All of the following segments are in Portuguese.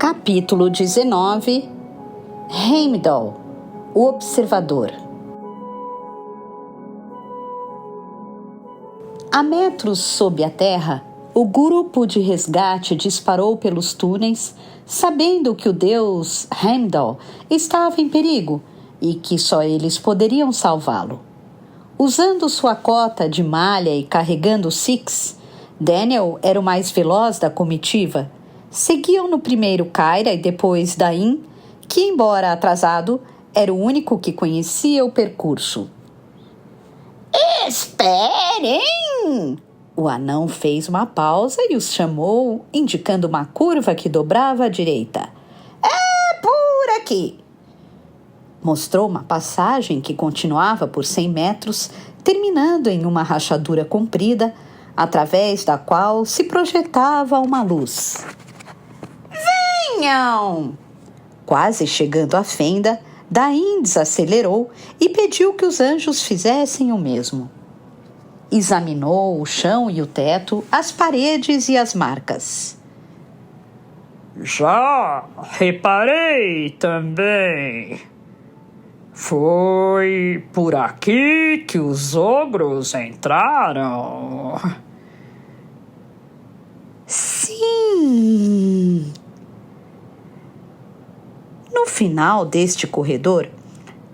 Capítulo 19. Heimdall, o Observador. A metros sob a terra, o grupo de resgate disparou pelos túneis, sabendo que o deus Heimdall estava em perigo e que só eles poderiam salvá-lo. Usando sua cota de malha e carregando Six, Daniel era o mais veloz da comitiva. Seguiam-no primeiro Kyra e depois Dain, que, embora atrasado, era o único que conhecia o percurso. Esperem! O anão fez uma pausa e os chamou, indicando uma curva que dobrava à direita. É por aqui! Mostrou uma passagem que continuava por 100 metros, terminando em uma rachadura comprida, através da qual se projetava uma luz. Venham! Quase chegando à fenda, Dain desacelerou e pediu que os anjos fizessem o mesmo. Examinou o chão e o teto, as paredes e as marcas. Já reparei também. Foi por aqui que os ogros entraram. Sim! No final deste corredor,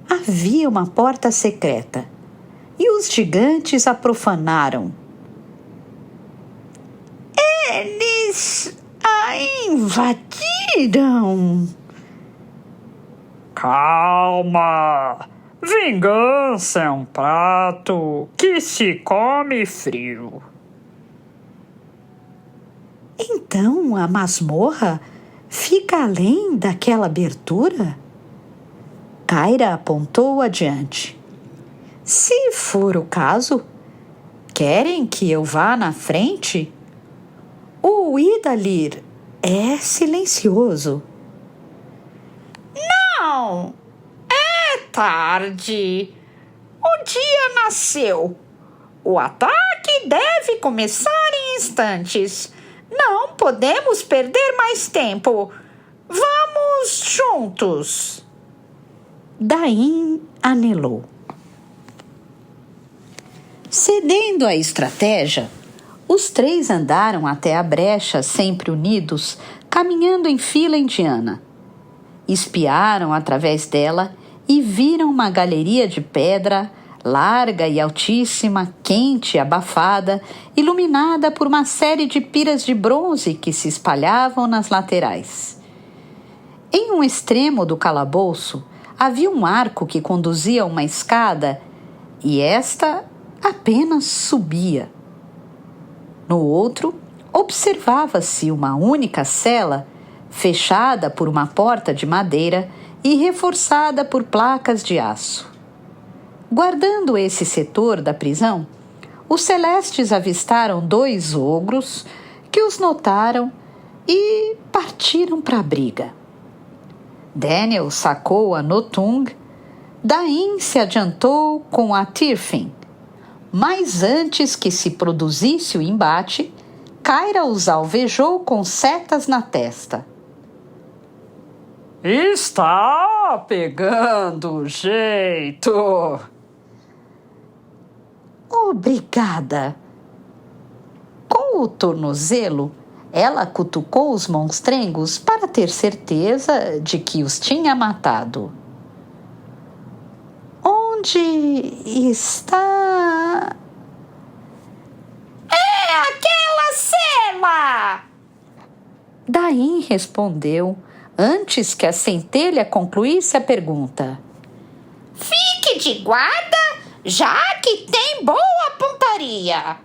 havia uma porta secreta e os gigantes a profanaram. Eles a invadiram! Calma! Vingança é um prato que se come frio. Então a masmorra fica além daquela abertura? Kyra apontou adiante. Se for o caso, querem que eu vá na frente? O Idalir é silencioso. Não! É tarde! O dia nasceu! O ataque deve começar em instantes. Não podemos perder mais tempo. Vamos juntos. Dain anelou. Cedendo à estratégia, os três andaram até a brecha, sempre unidos, caminhando em fila indiana. Espiaram através dela e viram uma galeria de pedra, larga e altíssima, quente e abafada, iluminada por uma série de piras de bronze que se espalhavam nas laterais. Em um extremo do calabouço havia um arco que conduzia a uma escada e esta apenas subia. No outro, observava-se uma única cela, fechada por uma porta de madeira e reforçada por placas de aço. Guardando esse setor da prisão, os celestes avistaram 2 ogros que os notaram e partiram para a briga. Daniel sacou a Notung, Dain se adiantou com a Tirfin, mas antes que se produzisse o embate, Kyra os alvejou com setas na testa. Está pegando jeito! Obrigada! Com o tornozelo, ela cutucou os monstrengos para ter certeza de que os tinha matado. Onde está? É aquela cela! Dain respondeu antes que a centelha concluísse a pergunta. Fique de guarda, já que tem boa pontaria.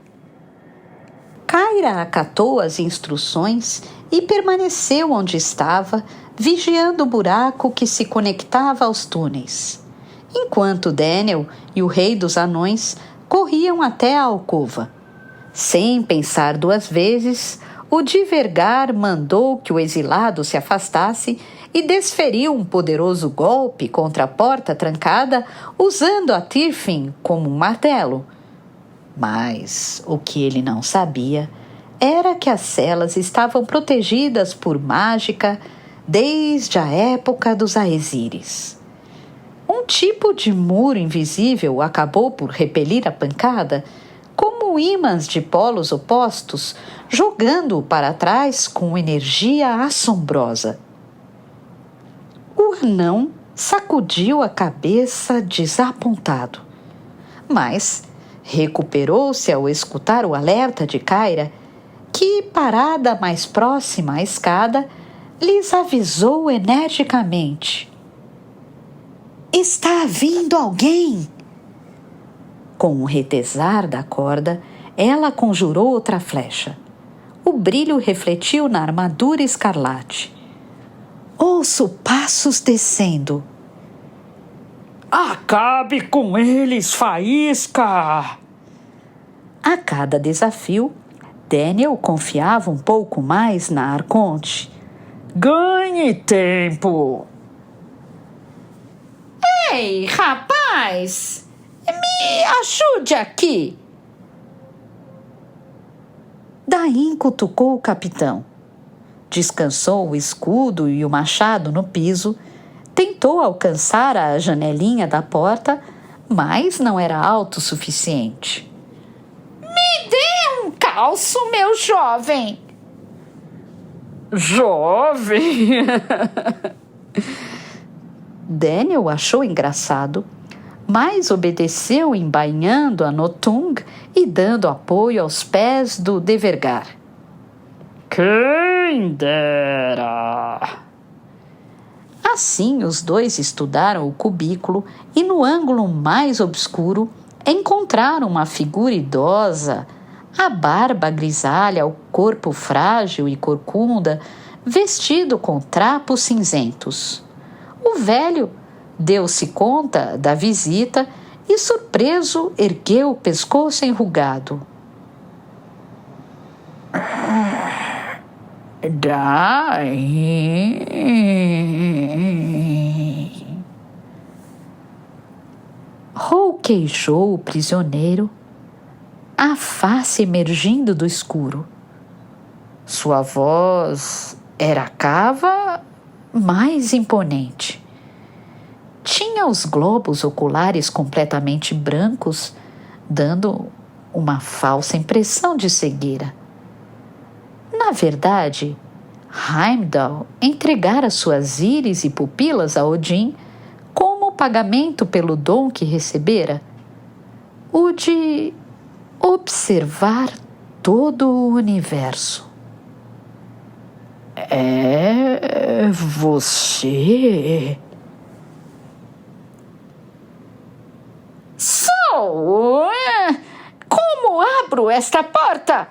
Kyra acatou as instruções e permaneceu onde estava, vigiando o buraco que se conectava aos túneis, enquanto Daniel e o rei dos anões corriam até a alcova. Sem pensar 2 vezes, o Divergar mandou que o exilado se afastasse e desferiu um poderoso golpe contra a porta trancada, usando a Tirfin como um martelo. Mas o que ele não sabia era que as celas estavam protegidas por mágica, desde a época dos Aesíris. Um tipo de muro invisível acabou por repelir a pancada, como ímãs de polos opostos, jogando-o para trás com energia assombrosa. O anão sacudiu a cabeça desapontado, mas recuperou-se ao escutar o alerta de Kyra, que, parada mais próxima à escada, lhes avisou energicamente: "Está vindo alguém!" Com um retesar da corda, ela conjurou outra flecha. O brilho refletiu na armadura escarlate. Ouço passos descendo. Acabe com eles, faísca! A cada desafio, Daniel confiava um pouco mais na arconte. Ganhe tempo! Ei, rapaz! Me ajude aqui! Daí cutucou o capitão. Descansou o escudo e o machado no piso, tentou alcançar a janelinha da porta, mas não era alto o suficiente. Me dê um calço, meu jovem! Jovem! Daniel achou engraçado, mas obedeceu embainhando a Notung e dando apoio aos pés do Devergar. Quem dera! Assim, os dois estudaram o cubículo e, no ângulo mais obscuro, encontraram uma figura idosa, a barba grisalha, o corpo frágil e corcunda, vestido com trapos cinzentos. O velho deu-se conta da visita e, surpreso, ergueu o pescoço enrugado. Rouquejou o prisioneiro, a face emergindo do escuro. Sua voz era cava, mais imponente. Tinha os globos oculares completamente brancos, dando uma falsa impressão de cegueira. Na verdade, Heimdall entregara suas íris e pupilas a Odin como pagamento pelo dom que recebera, o de observar todo o universo. É você? Sou! Como abro esta porta?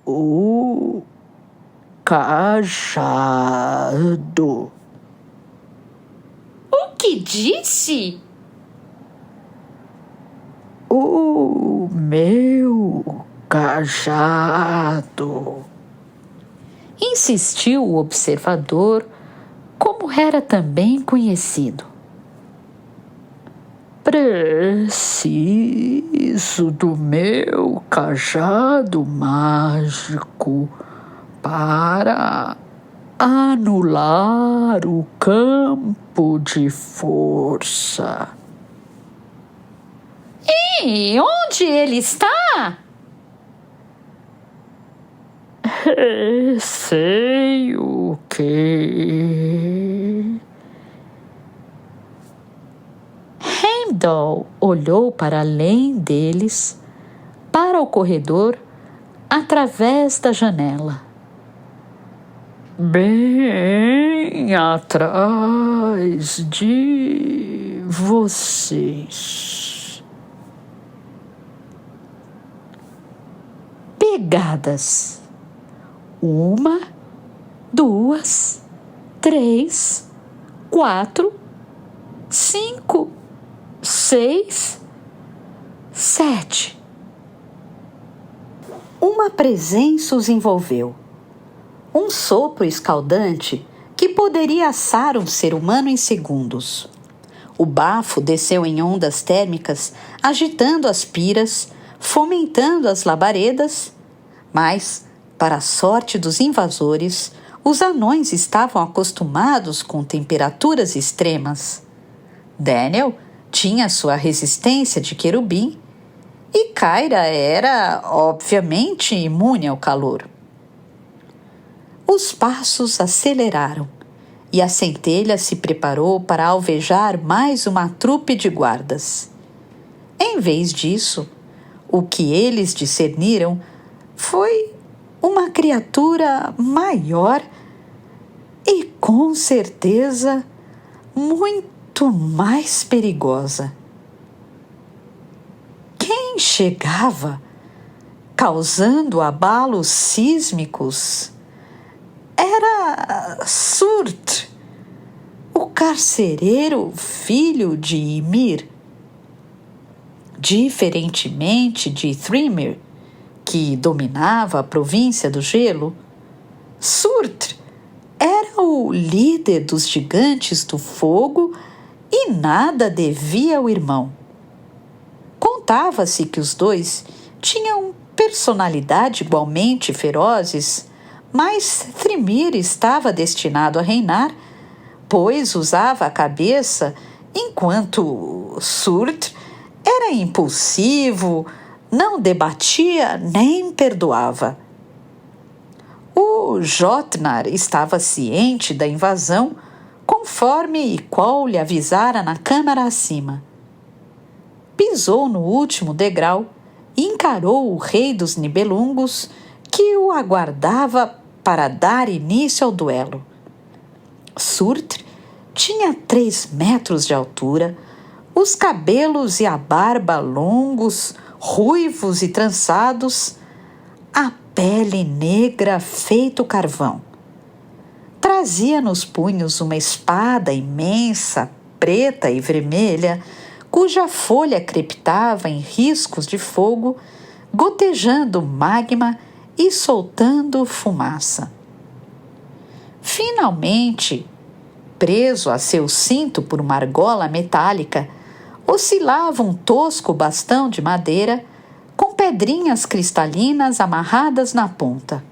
O cajado. O que disse? O meu cajado. Insistiu o observador, como era também conhecido. Preciso do meu cajado mágico para anular o campo de força. E onde ele está? Receio que... Heimdall olhou para além deles, para o corredor, através da janela. Bem atrás de vocês. Pegadas. 1, 2, 3, 4, 5, 6, 7. Uma presença os envolveu. Um sopro escaldante que poderia assar um ser humano em segundos. O bafo desceu em ondas térmicas, agitando as piras, fomentando as labaredas, mas, para a sorte dos invasores, Os anões estavam acostumados com temperaturas extremas. Daniel tinha sua resistência de querubim e Kyra era, obviamente, imune ao calor. Os passos aceleraram e a centelha se preparou para alvejar mais uma trupe de guardas. Em vez disso, o que eles discerniram foi uma criatura maior e, com certeza, muito mais perigosa. Quem chegava, causando abalos sísmicos, era Surt, o carcereiro filho de Ymir. Diferentemente de Thrymr, que dominava a província do gelo, Surt era o líder dos gigantes do fogo e nada devia ao irmão. Contava-se que os dois tinham personalidade igualmente ferozes, mas Thrymr estava destinado a reinar, pois usava a cabeça, enquanto Surt era impulsivo, não debatia nem perdoava. O Jotnar estava ciente da invasão, conforme Icol lhe avisara na câmara acima. Pisou no último degrau e encarou o rei dos Nibelungos, que o aguardava para dar início ao duelo. Surtr tinha 3 metros de altura, os cabelos e a barba longos, ruivos e trançados, a pele negra feito carvão. Trazia nos punhos uma espada imensa, preta e vermelha, cuja folha crepitava em riscos de fogo, gotejando magma e soltando fumaça. Finalmente, preso a seu cinto por uma argola metálica, oscilava um tosco bastão de madeira com pedrinhas cristalinas amarradas na ponta.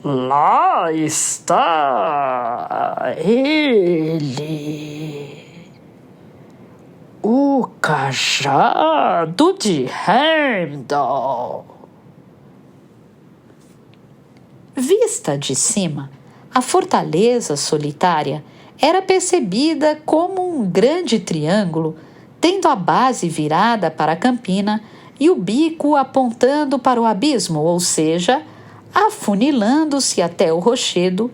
Lá está ele, o cajado de Heimdall. Vista de cima, a fortaleza solitária era percebida como um grande triângulo, tendo a base virada para a campina e o bico apontando para o abismo, ou seja, afunilando-se até o rochedo,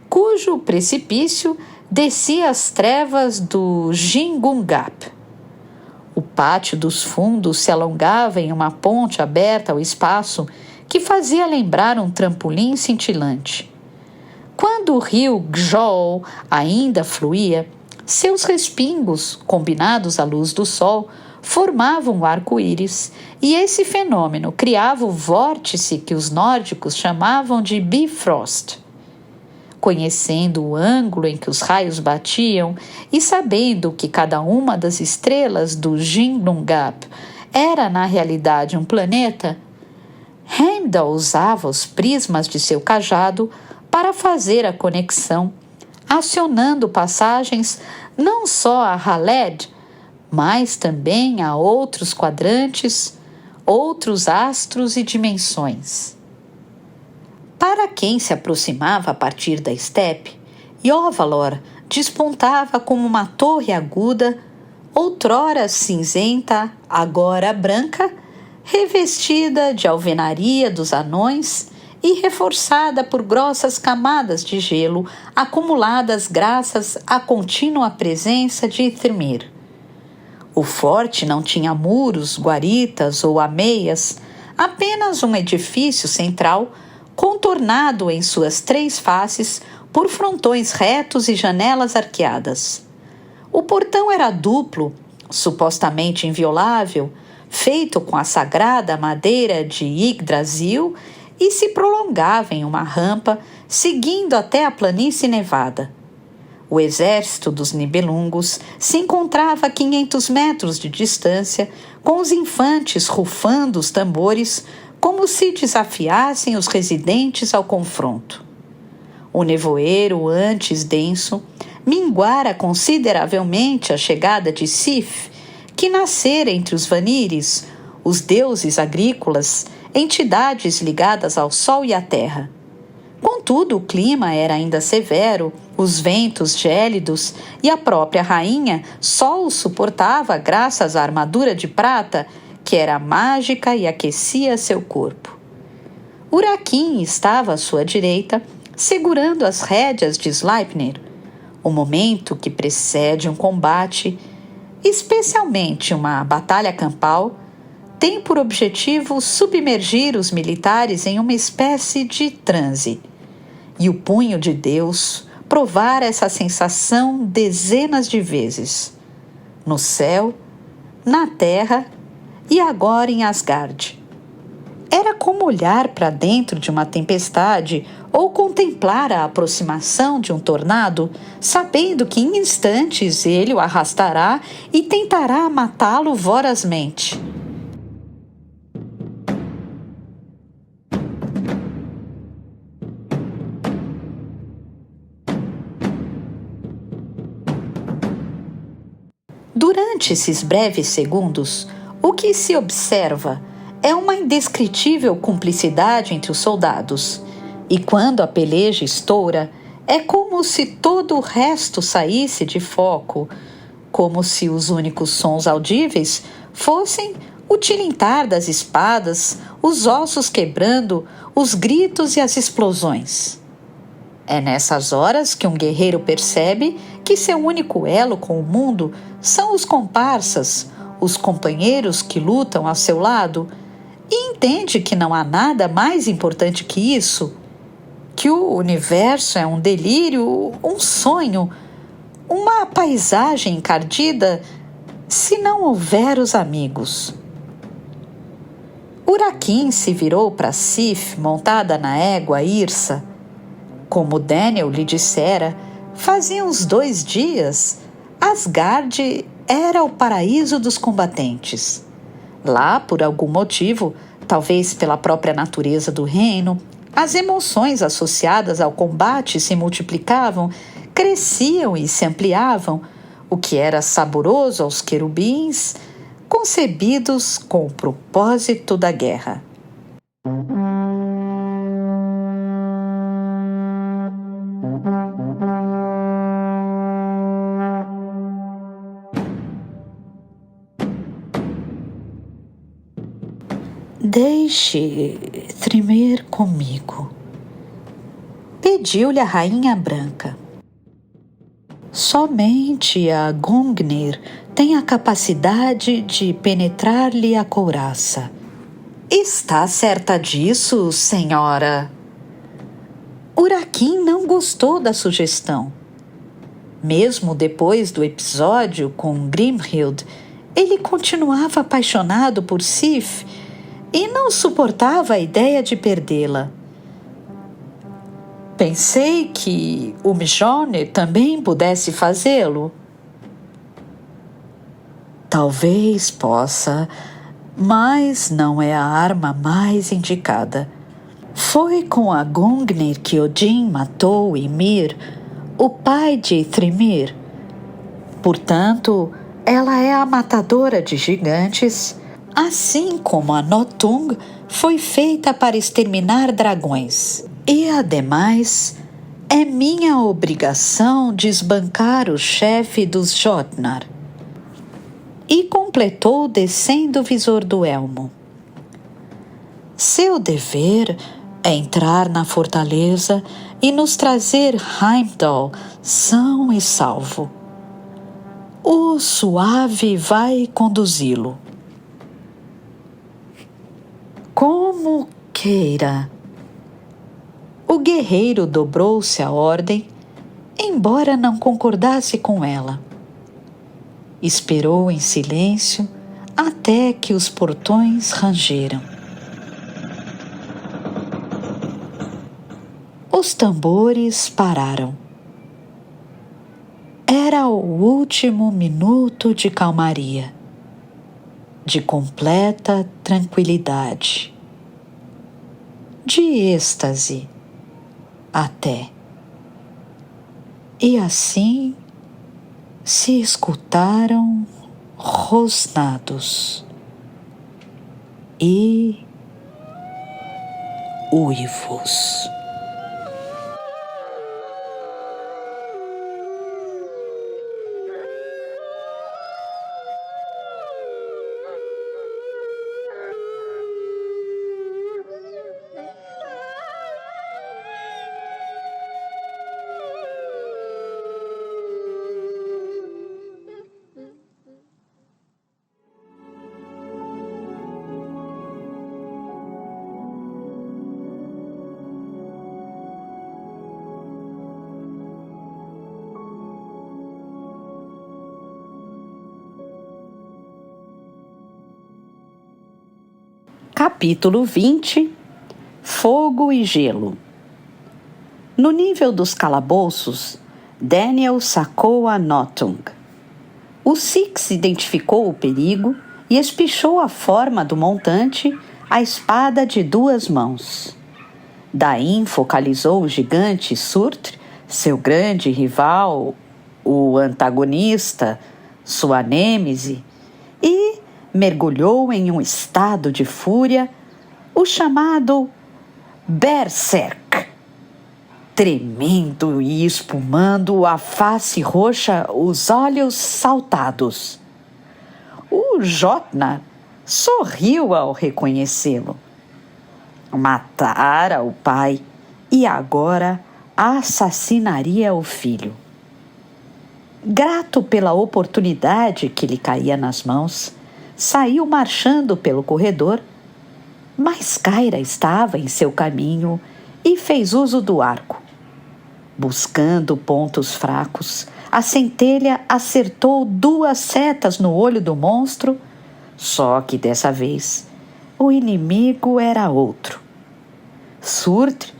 cujo precipício descia as trevas do Ginnungagap. O pátio dos fundos se alongava em uma ponte aberta ao espaço que fazia lembrar um trampolim cintilante. Quando o rio Gjol ainda fluía, seus respingos, combinados à luz do sol, formavam um arco-íris, e esse fenômeno criava o vórtice que os nórdicos chamavam de Bifrost. Conhecendo o ângulo em que os raios batiam e sabendo que cada uma das estrelas do Ginnungagap era na realidade um planeta, Heimdall usava os prismas de seu cajado para fazer a conexão, acionando passagens não só a Haled, mas também a outros quadrantes, outros astros e dimensões. Para quem se aproximava a partir da estepe, Yovalor despontava como uma torre aguda, outrora cinzenta, agora branca, revestida de alvenaria dos anões e reforçada por grossas camadas de gelo acumuladas graças à contínua presença de Thrymr. O forte não tinha muros, guaritas ou ameias, apenas um edifício central contornado em suas 3 faces por frontões retos e janelas arqueadas. O portão era duplo, supostamente inviolável, feito com a sagrada madeira de Yggdrasil e se prolongava em uma rampa, seguindo até a planície nevada. O exército dos Nibelungos se encontrava a 500 metros de distância, com os infantes rufando os tambores, como se desafiassem os residentes ao confronto. O nevoeiro, antes denso, minguara consideravelmente a chegada de Sif, que nascera entre os Vanires, os deuses agrícolas, entidades ligadas ao sol e à terra. Contudo, o clima era ainda severo, os ventos gélidos, e a própria rainha só o suportava graças à armadura de prata, que era mágica e aquecia seu corpo. Urakin estava à sua direita, segurando as rédeas de Sleipnir. O momento que precede um combate, especialmente uma batalha campal, tem por objetivo submergir os militares em uma espécie de transe. E o punho de Deus provara essa sensação dezenas de vezes. No céu, na terra e agora em Asgard. Era como olhar para dentro de uma tempestade ou contemplar a aproximação de um tornado, sabendo que em instantes ele o arrastará e tentará matá-lo vorazmente. Durante esses breves segundos, o que se observa é uma indescritível cumplicidade entre os soldados, e quando a peleja estoura, é como se todo o resto saísse de foco, como se os únicos sons audíveis fossem o tilintar das espadas, os ossos quebrando, os gritos e as explosões. É nessas horas que um guerreiro percebe que seu único elo com o mundo são os comparsas, os companheiros que lutam ao seu lado, e entende que não há nada mais importante que isso, que o universo é um delírio, um sonho, uma paisagem encardida, se não houver os amigos. Urakin se virou para Sif, montada na égua Irsa. Como Daniel lhe dissera, fazia uns 2 dias, Asgard era o paraíso dos combatentes. Lá, por algum motivo, talvez pela própria natureza do reino, as emoções associadas ao combate se multiplicavam, cresciam e se ampliavam, o que era saboroso aos querubins, concebidos com o propósito da guerra. Deixe Thrymr comigo, pediu-lhe a Rainha Branca. Somente a Gungnir tem a capacidade de penetrar-lhe a couraça. Está certa disso, senhora? Urakin não gostou da sugestão. Mesmo depois do episódio com Grimhild, ele continuava apaixonado por Sif e não suportava a ideia de perdê-la. Pensei que o Mjolnir também pudesse fazê-lo. Talvez possa, mas não é a arma mais indicada. Foi com a Gungnir que Odin matou Ymir, o pai de Thrymr. Portanto, ela é a matadora de gigantes, assim como a Notung foi feita para exterminar dragões. E, ademais, é minha obrigação desbancar o chefe dos Jotnar. E completou descendo o visor do elmo. Seu dever é entrar na fortaleza e nos trazer Heimdall são e salvo. O Suave vai conduzi-lo. Como queira. O guerreiro dobrou-se à ordem, embora não concordasse com ela. Esperou em silêncio até que os portões rangeram. Os tambores pararam. Era o último minuto de calmaria, de completa tranquilidade. de êxtase até. E assim se escutaram rosnados e uivos. Capítulo 20 – Fogo e Gelo. No nível dos calabouços, Daniel sacou a Notung. O Six identificou o perigo e espichou a forma do montante, a espada de 2 mãos. Daí focalizou o gigante Surtr, seu grande rival, o antagonista, sua nêmese, e mergulhou em um estado de fúria, o chamado Berserk. Tremendo e espumando, a face roxa, os olhos saltados. O Jotnar sorriu ao reconhecê-lo. Matara o pai e agora assassinaria o filho. Grato pela oportunidade que lhe caía nas mãos, saiu marchando pelo corredor, mas Kyra estava em seu caminho e fez uso do arco. Buscando pontos fracos, a centelha acertou 2 setas no olho do monstro, só que dessa vez o inimigo era outro. Surtr,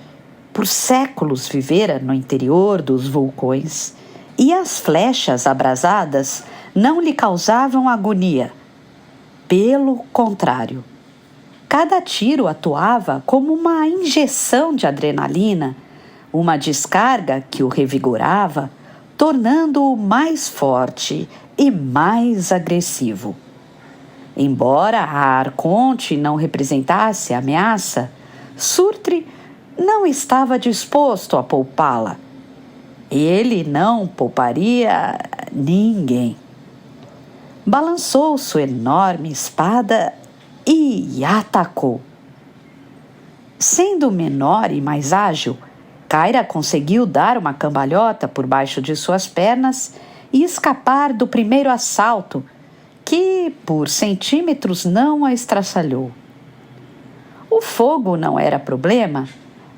por séculos vivera no interior dos vulcões, e as flechas abrasadas não lhe causavam agonia. Pelo contrário, cada tiro atuava como uma injeção de adrenalina, uma descarga que o revigorava, tornando-o mais forte e mais agressivo. Embora a Arconte não representasse ameaça, Surtr não estava disposto a poupá-la. Ele não pouparia ninguém. Balançou sua enorme espada e atacou. Sendo menor e mais ágil, Kyra conseguiu dar uma cambalhota por baixo de suas pernas e escapar do primeiro assalto, que, por centímetros, não a estraçalhou. O fogo não era problema,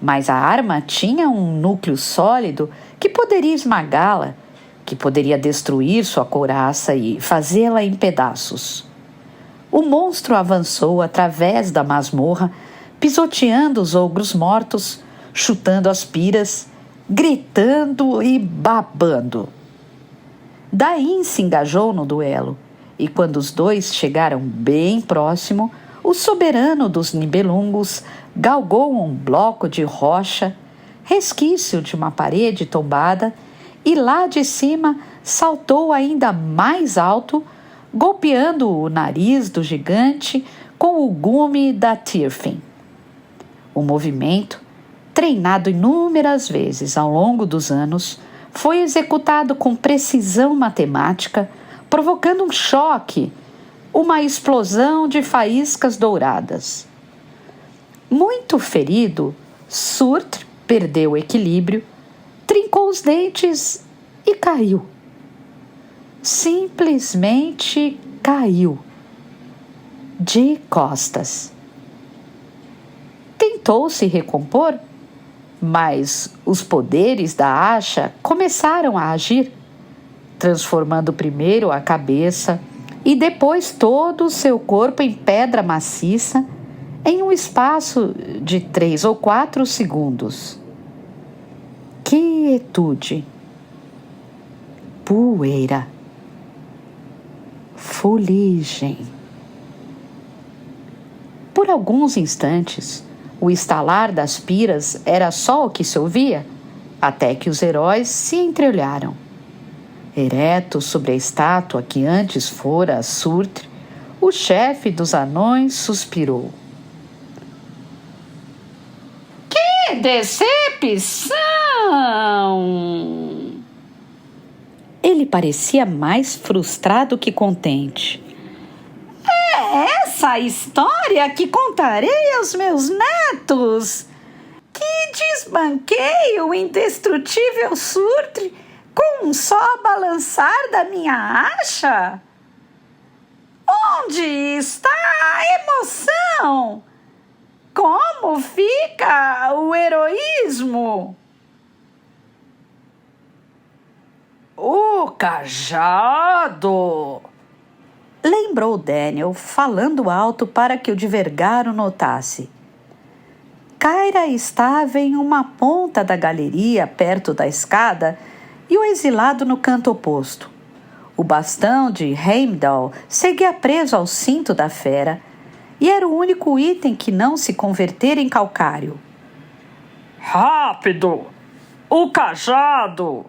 mas a arma tinha um núcleo sólido que poderia esmagá-la, que poderia destruir sua couraça e fazê-la em pedaços. O monstro avançou através da masmorra, pisoteando os ogros mortos, chutando as piras, gritando e babando. Daí se engajou no duelo, e quando os 2 chegaram bem próximo, o soberano dos Nibelungos galgou um bloco de rocha, resquício de uma parede tombada, e lá de cima saltou ainda mais alto, golpeando o nariz do gigante com o gume da Tirfin. O movimento, treinado inúmeras vezes ao longo dos anos, foi executado com precisão matemática, provocando um choque, uma explosão de faíscas douradas. Muito ferido, Surtr perdeu o equilíbrio, trincou os dentes e caiu. Simplesmente caiu. De costas. Tentou se recompor, mas os poderes da Asha começaram a agir, transformando primeiro a cabeça e depois todo o seu corpo em pedra maciça em um espaço de 3 ou 4 segundos. Quietude, poeira, fuligem. Por alguns instantes, O estalar das piras era só o que se ouvia, até que os heróis se entreolharam. Ereto sobre a estátua que antes fora Surtr, o chefe dos anões suspirou. Que decepção! Ele parecia mais frustrado que contente. É essa a história que contarei aos meus netos? Que desbanquei o indestrutível Surtr com um só balançar da minha acha? Onde está a emoção? Como fica o heroísmo? O cajado! Lembrou Daniel, falando alto para que o Divergaro notasse. Kyra estava em uma ponta da galeria, perto da escada, e o exilado no canto oposto. O bastão de Heimdall seguia preso ao cinto da fera, e era o único item que não se convertera em calcário. Rápido! O cajado!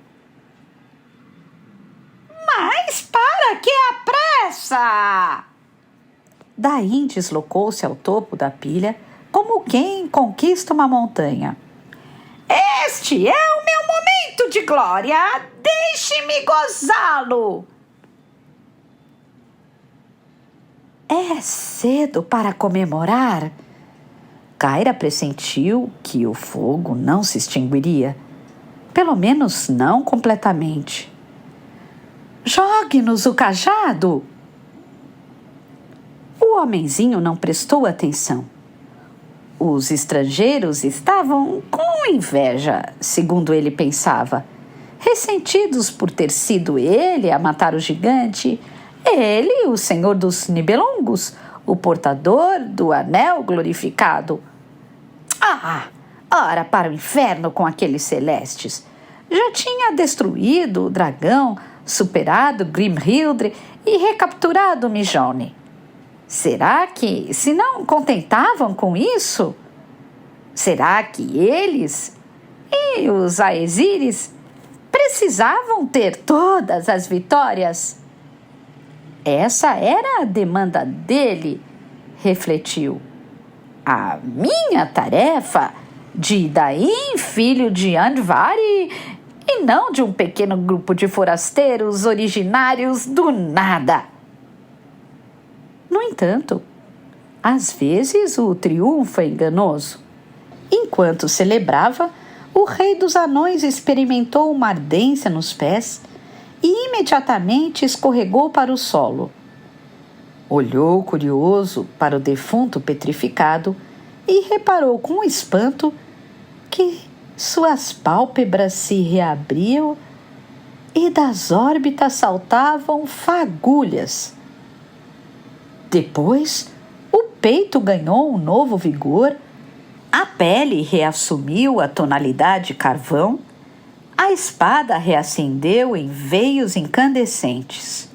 Mas para que apressa? Daí deslocou-se ao topo da pilha, como quem conquista uma montanha. Este é o meu momento de glória! Deixe-me gozá-lo! É cedo para comemorar? Kyra pressentiu que o fogo não se extinguiria, pelo menos não completamente. Jogue-nos o cajado! O homenzinho não prestou atenção. Os estrangeiros estavam com inveja, segundo ele pensava, ressentidos por ter sido ele a matar o gigante, ele, o senhor dos Nibelungos, o portador do anel glorificado. Ora para o inferno com aqueles celestes! Já tinha destruído o dragão, superado Grimhildr e recapturado Mijone. Será que se não contentavam com isso? Será que eles e os Aesires precisavam ter todas as vitórias? Essa era a demanda dele, refletiu. A minha tarefa de Dain, filho de Andvari, e não de um pequeno grupo de forasteiros originários do nada. No entanto, às vezes o triunfo é enganoso. Enquanto celebrava, o rei dos anões experimentou uma ardência nos pés e imediatamente escorregou para o solo. Olhou curioso para o defunto petrificado e reparou com espanto que suas pálpebras se reabriam e das órbitas saltavam fagulhas. Depois, o peito ganhou um novo vigor, a pele reassumiu a tonalidade carvão, a espada reacendeu em veios incandescentes.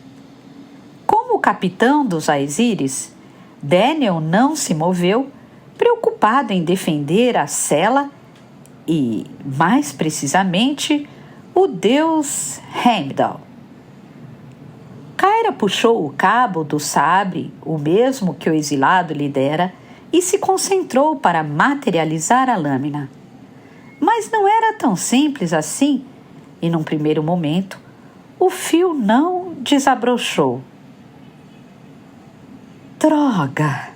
Como o capitão dos Aesires, Daniel não se moveu, preocupado em defender a Sela e, mais precisamente, o deus Heimdall. Kyra puxou o cabo do sabre, o mesmo que o exilado lhe dera, e se concentrou para materializar a lâmina. Mas não era tão simples assim, e num primeiro momento, o fio não desabrochou. Droga!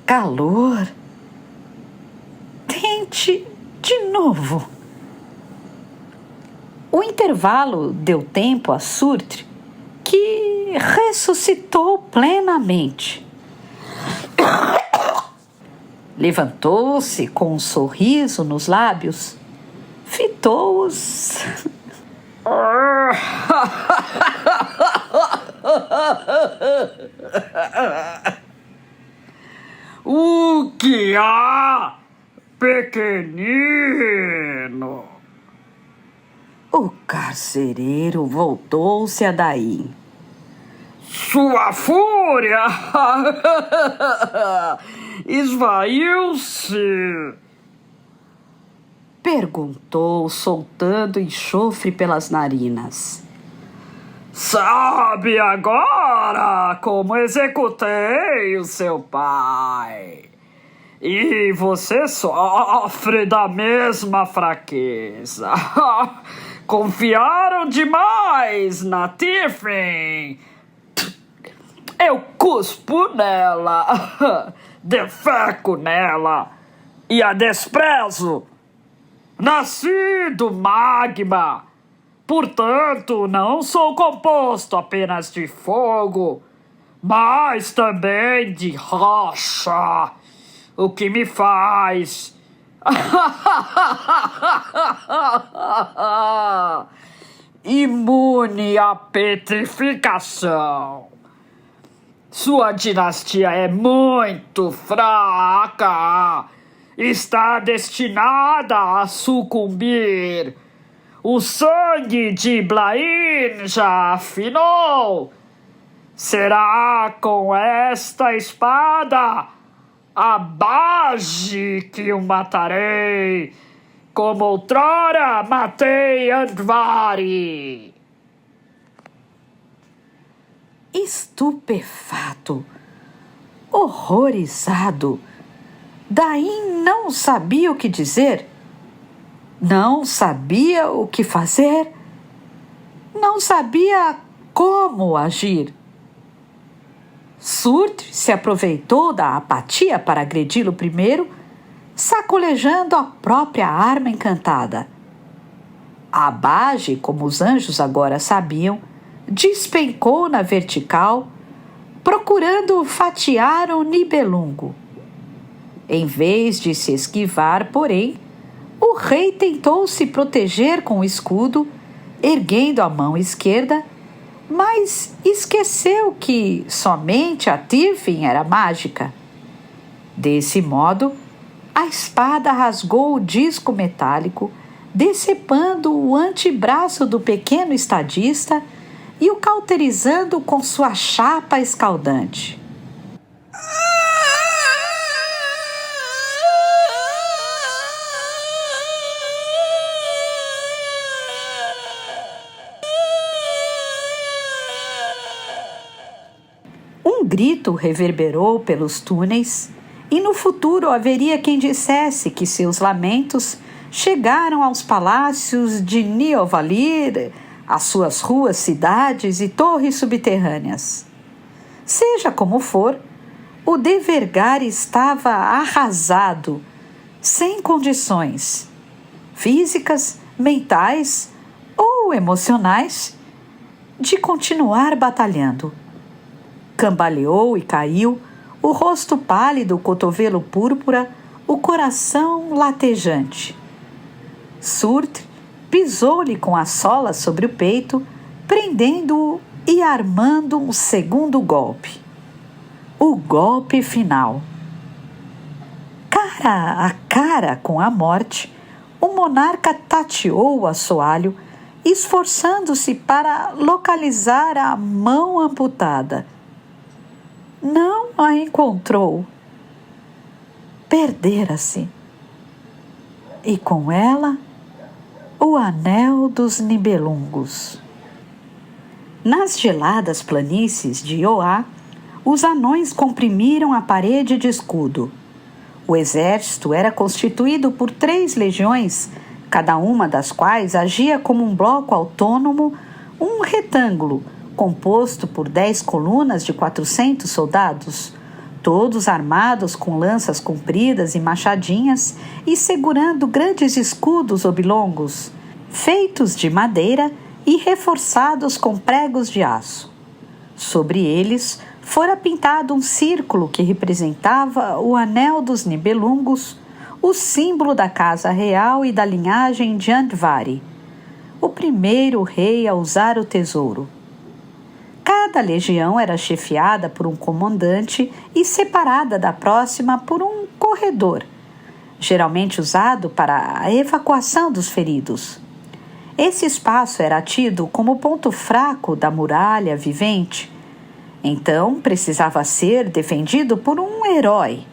Calor! Tente de novo! O intervalo deu tempo a Surtr, que ressuscitou plenamente. Levantou-se com um sorriso nos lábios, fitou-os. O que há, pequenino? O carcereiro voltou-se a Dain. Sua fúria esvaiu-se? Perguntou, soltando enxofre pelas narinas. Sabe agora como executei o seu pai? E você sofre da mesma fraqueza. Confiaram demais na Tiffin. Eu cuspo nela, defeco nela e a desprezo. Nasci do magma, portanto não sou composto apenas de fogo, mas também de rocha, o que me faz imune à petrificação. Sua dinastia é muito fraca. Está destinada a sucumbir. O sangue de Blaine já afinou. Será com esta espada Abaji que o matarei, como outrora matei Andvari. Estupefato, horrorizado, Daim não sabia o que dizer, não sabia o que fazer, não sabia como agir. Surtr se aproveitou da apatia para agredi-lo primeiro, sacolejando a própria arma encantada. Abaji, como os anjos agora sabiam, despencou na vertical, procurando fatiar o Nibelungo. Em vez de se esquivar, porém, o rei tentou se proteger com o escudo, erguendo a mão esquerda, mas esqueceu que somente a Tiffin era mágica. Desse modo, a espada rasgou o disco metálico, decepando o antebraço do pequeno estadista e o cauterizando com sua chapa escaldante. Um grito reverberou pelos túneis, e no futuro haveria quem dissesse que seus lamentos chegaram aos palácios de Niovalir, às suas ruas, cidades e torres subterrâneas. Seja como for, o Devergar estava arrasado, sem condições físicas, mentais ou emocionais de continuar batalhando. Cambaleou e caiu, o rosto pálido, o cotovelo púrpura, o coração latejante. Surtr pisou-lhe com a sola sobre o peito, prendendo-o e armando um segundo golpe. O golpe final. Cara a cara com a morte, o monarca tateou o assoalho, esforçando-se para localizar a mão amputada. Não a encontrou. Perdera-se. E com ela, o anel dos Nibelungos. Nas geladas planícies de Ioá, os anões comprimiram a parede de escudo. O exército era constituído por 3 legiões, cada uma das quais agia como um bloco autônomo, um retângulo, composto por 10 colunas de 400 soldados, todos armados com lanças compridas e machadinhas e segurando grandes escudos oblongos, feitos de madeira e reforçados com pregos de aço. Sobre eles fora pintado um círculo que representava o anel dos Nibelungos, o símbolo da casa real e da linhagem de Andvari, o primeiro rei a usar o tesouro. Cada legião era chefiada por um comandante e separada da próxima por um corredor, geralmente usado para a evacuação dos feridos. Esse espaço era tido como ponto fraco da muralha vivente, Então precisava ser defendido por um herói,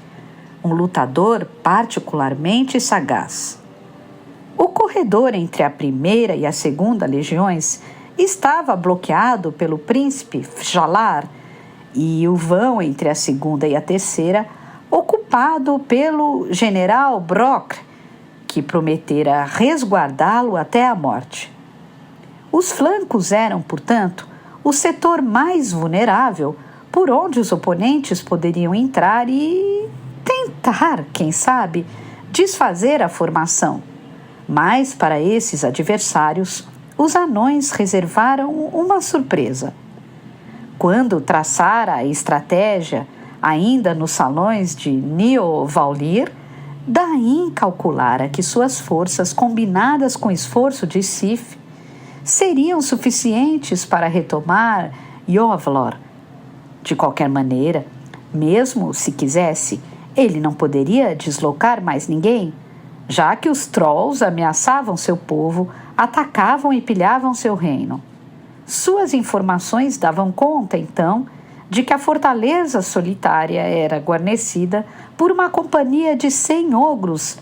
um lutador particularmente sagaz. O corredor entre a primeira e a segunda legiões estava bloqueado pelo príncipe Fjalar e o vão entre a segunda e a terceira ocupado pelo general Brock, que prometera resguardá-lo até a morte. Os flancos eram, portanto, o setor mais vulnerável por onde os oponentes poderiam entrar e tentar, quem sabe, desfazer a formação. Mas para esses adversários, os anões reservaram uma surpresa. Quando traçara a estratégia, ainda nos salões de Neo-Vallir, Dain calculara que suas forças, combinadas com o esforço de Sif, seriam suficientes para retomar Yovlor. De qualquer maneira, mesmo se quisesse, ele não poderia deslocar mais ninguém, já que os Trolls ameaçavam seu povo, atacavam e pilhavam seu reino. Suas informações davam conta, então, de que a fortaleza solitária era guarnecida por uma companhia de 100 ogros,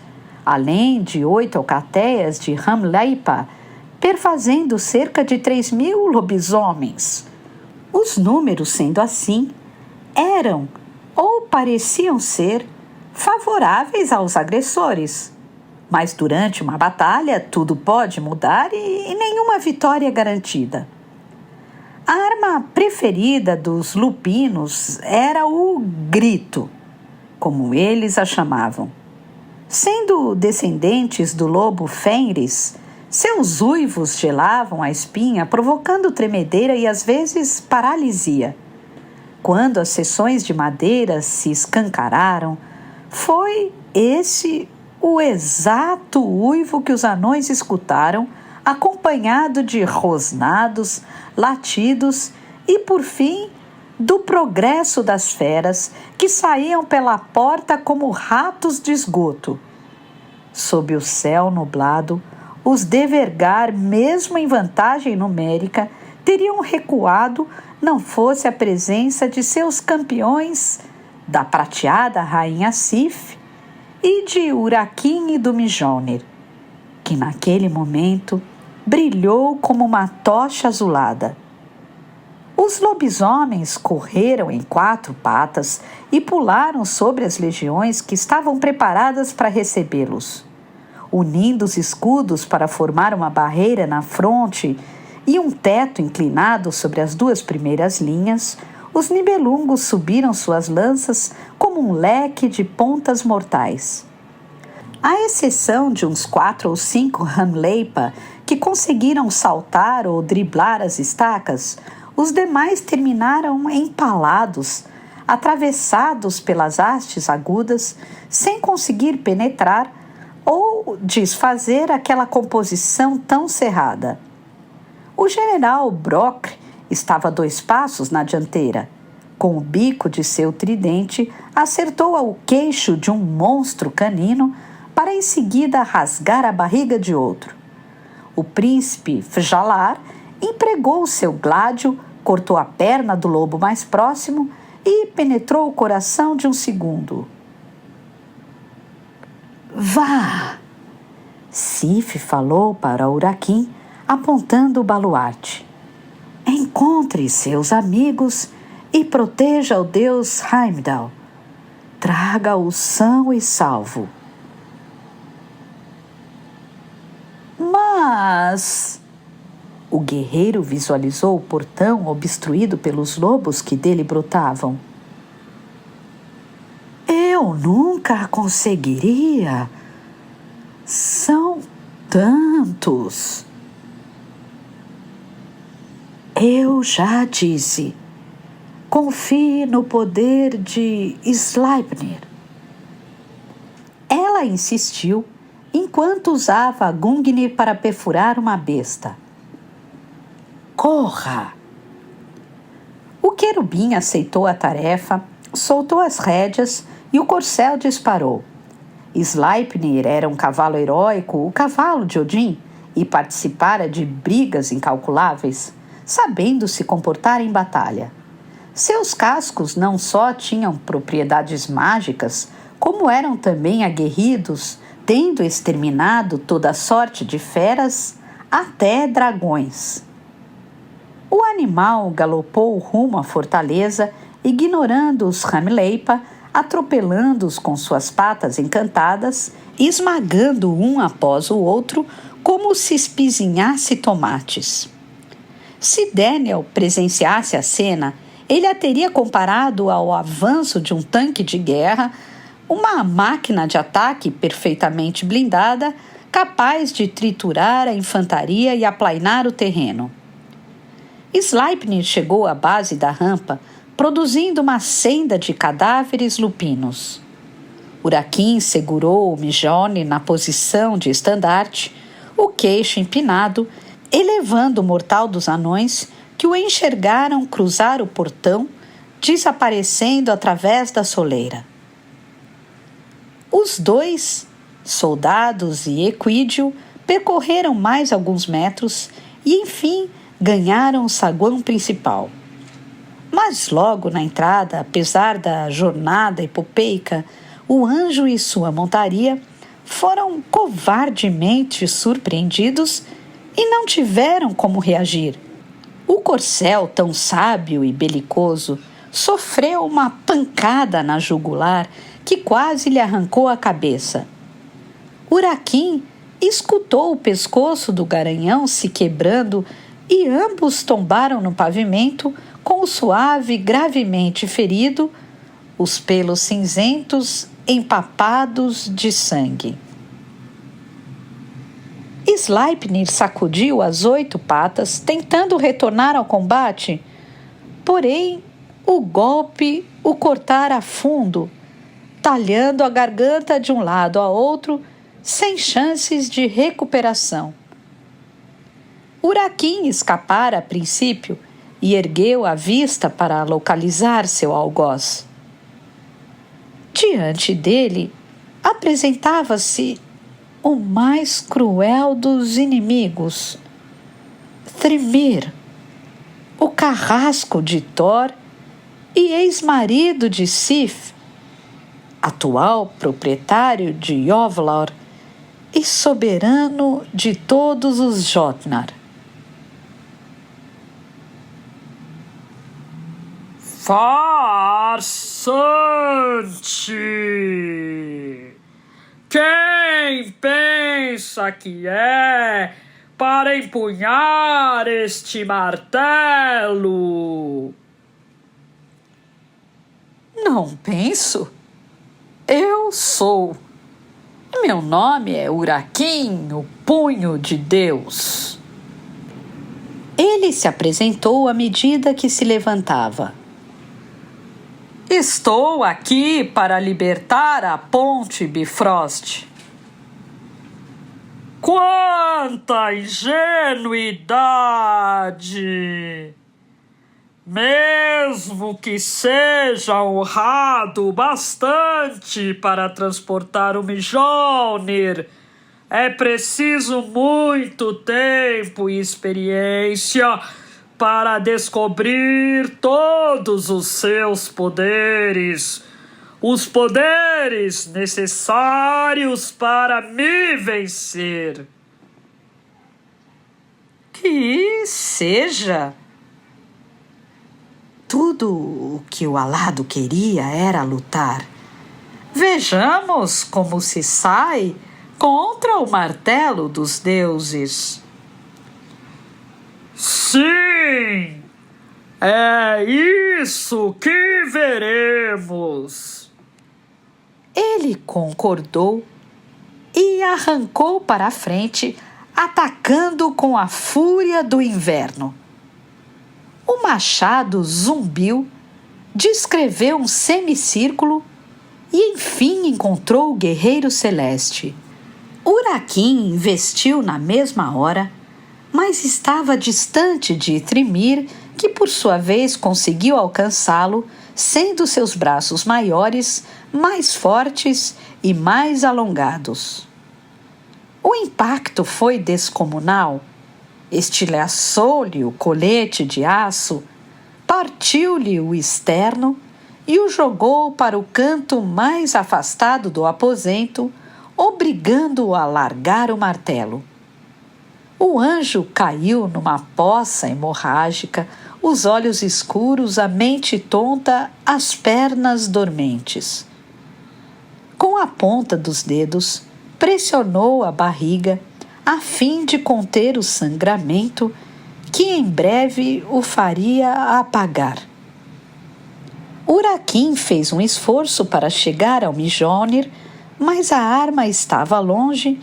além de 8 alcateias de Hamleipa, perfazendo cerca de 3.000 lobisomens. Os números, sendo assim, eram, ou pareciam ser, favoráveis aos agressores. Mas durante uma batalha tudo pode mudar e nenhuma vitória é garantida. A arma preferida dos lupinos era o grito, como eles a chamavam. Sendo descendentes do lobo Fenris, seus uivos gelavam a espinha, provocando tremedeira e às vezes paralisia. Quando as seções de madeira se escancararam, foi esse o exato uivo que os anões escutaram, acompanhado de rosnados, latidos e, por fim, do progresso das feras que saíam pela porta como ratos de esgoto. Sob o céu nublado, os Devergar, mesmo em vantagem numérica, teriam recuado não fosse a presença de seus campeões, da prateada rainha Sif e de Urakin e do Mijonir, que naquele momento brilhou como uma tocha azulada. Os lobisomens correram em 4 patas e pularam sobre as legiões que estavam preparadas para recebê-los. Unindo os escudos para formar uma barreira na fronte e um teto inclinado sobre as 2 primeiras linhas, os nibelungos subiram suas lanças como um leque de pontas mortais. À exceção de uns 4 ou 5 Hamleipa que conseguiram saltar ou driblar as estacas, os demais terminaram empalados, atravessados pelas hastes agudas, sem conseguir penetrar ou desfazer aquela composição tão cerrada. O general Brock estava a 2 passos na dianteira. Com o bico de seu tridente, acertou ao queixo de um monstro canino para em seguida rasgar a barriga de outro. O príncipe Fjalar empregou seu gládio, cortou a perna do lobo mais próximo e penetrou o coração de um segundo. Vá! Sif falou para Urakin, apontando o baluarte. Encontre seus amigos e proteja o deus Heimdall. Traga-o são e salvo. Mas... O guerreiro visualizou o portão obstruído pelos lobos que dele brotavam. Eu nunca conseguiria. São tantos. Eu já disse. Confie no poder de Sleipnir. Ela insistiu enquanto usava a Gungnir para perfurar uma besta. Corra! O querubim aceitou a tarefa, soltou as rédeas e o corcel disparou. Sleipnir era um cavalo heróico, o cavalo de Odin, e participara de brigas incalculáveis, sabendo se comportar em batalha. Seus cascos não só tinham propriedades mágicas, como eram também aguerridos, tendo exterminado toda sorte de feras, até dragões. O animal galopou rumo à fortaleza, ignorando os Ramleipa, atropelando-os com suas patas encantadas, esmagando um após o outro, como se espizinhasse tomates. Se Daniel presenciasse a cena, ele a teria comparado ao avanço de um tanque de guerra, uma máquina de ataque perfeitamente blindada, capaz de triturar a infantaria e aplainar o terreno. Sleipnir chegou à base da rampa, produzindo uma senda de cadáveres lupinos. Urakin segurou o Mjolnir na posição de estandarte, o queixo empinado, elevando o mortal dos anões que o enxergaram cruzar o portão, desaparecendo através da soleira. Os dois, soldados e Equídeo, percorreram mais alguns metros e, enfim, ganharam o saguão principal. Mas logo na entrada, apesar da jornada epopeica, o anjo e sua montaria foram covardemente surpreendidos e não tiveram como reagir. O corcel, tão sábio e belicoso, sofreu uma pancada na jugular que quase lhe arrancou a cabeça. Urakin escutou o pescoço do garanhão se quebrando e ambos tombaram no pavimento com o suave gravemente ferido, os pelos cinzentos empapados de sangue. Sleipnir sacudiu as 8 patas, tentando retornar ao combate, porém o golpe o cortara a fundo, talhando a garganta de um lado a outro, sem chances de recuperação. Urakin escapara a princípio e ergueu a vista para localizar seu algoz. Diante dele apresentava-se o mais cruel dos inimigos, Thrymr, o carrasco de Thor e ex-marido de Sif, atual proprietário de Yovlor e soberano de todos os Jotnar. Farsante! Quem pensa que é para empunhar este martelo? Não penso. Eu sou. Meu nome é Urakin, o Punho de Deus. Ele se apresentou à medida que se levantava. Estou aqui para libertar a Ponte Bifrost. Quanta ingenuidade! Mesmo que seja honrado bastante para transportar o Mjolnir, é preciso muito tempo e experiência para descobrir todos os seus poderes, os poderes necessários para me vencer. Que seja. Tudo o que o alado queria era lutar. Vejamos como se sai contra o martelo dos deuses. Sim, é isso que veremos. Ele concordou e arrancou para a frente, atacando com a fúria do inverno. O machado zumbiu, descreveu um semicírculo e enfim encontrou o guerreiro celeste. Urakin investiu na mesma hora, mas estava distante de Thrymr, que por sua vez conseguiu alcançá-lo, sendo seus braços maiores, mais fortes e mais alongados. O impacto foi descomunal. Estilhaçou-lhe o colete de aço, partiu-lhe o externo e o jogou para o canto mais afastado do aposento, obrigando-o a largar o martelo. O anjo caiu numa poça hemorrágica, os olhos escuros, a mente tonta, as pernas dormentes. Com a ponta dos dedos, pressionou a barriga a fim de conter o sangramento que em breve o faria apagar. Uraquim fez um esforço para chegar ao Mjolnir, mas a arma estava longe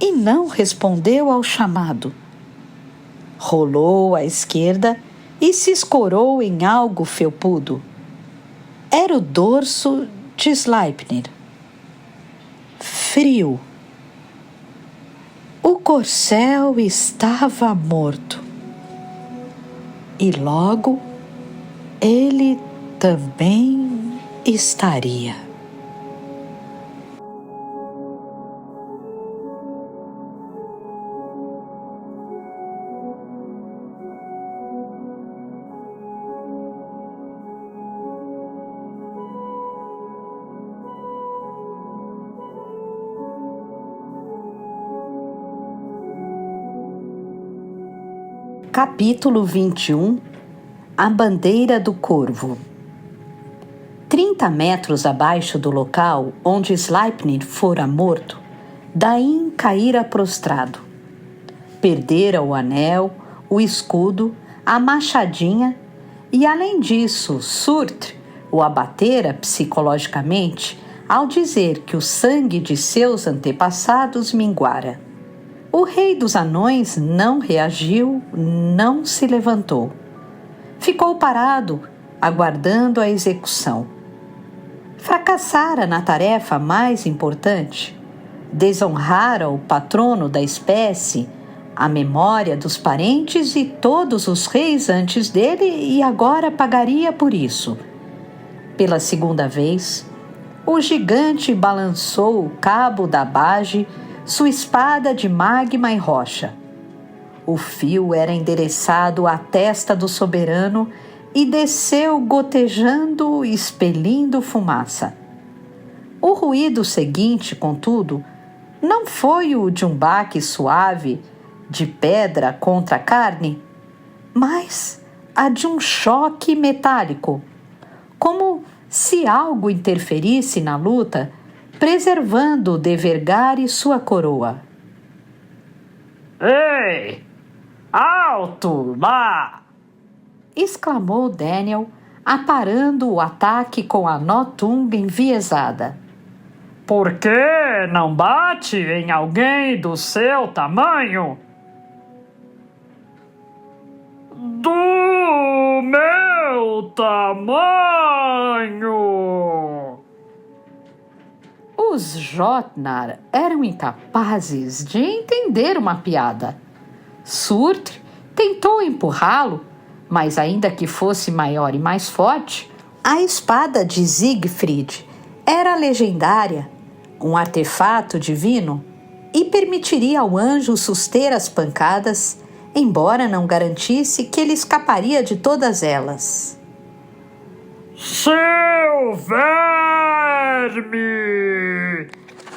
e não respondeu ao chamado. Rolou à esquerda e se escorou em algo felpudo. Era o dorso de Sleipnir. Frio. O corcel estava morto. E logo ele também estaria. Capítulo 21 A Bandeira do Corvo. 30 metros abaixo do local onde Sleipnir fora morto, Dain caíra prostrado. Perdera o anel, o escudo, a machadinha e, além disso, Surtr o abatera psicologicamente ao dizer que o sangue de seus antepassados minguara. O rei dos anões não reagiu, não se levantou. Ficou parado, aguardando a execução. Fracassara na tarefa mais importante. Desonrara o patrono da espécie, a memória dos parentes e todos os reis antes dele e agora pagaria por isso. Pela segunda vez, o gigante balançou o cabo da bage, sua espada de magma e rocha. O fio era endereçado à testa do soberano e desceu gotejando, expelindo fumaça. O ruído seguinte, contudo, não foi o de um baque suave de pedra contra carne, mas a de um choque metálico, como se algo interferisse na luta, preservando Devergar e sua coroa. Ei! Alto lá! Exclamou Daniel, aparando o ataque com a Notung enviesada. Por que não bate em alguém do seu tamanho? Do meu tamanho! Os Jotnar eram incapazes de entender uma piada. Surtr tentou empurrá-lo, mas ainda que fosse maior e mais forte, a espada de Siegfried era legendária, um artefato divino, e permitiria ao anjo suster as pancadas, embora não garantisse que ele escaparia de todas elas. Seu verme!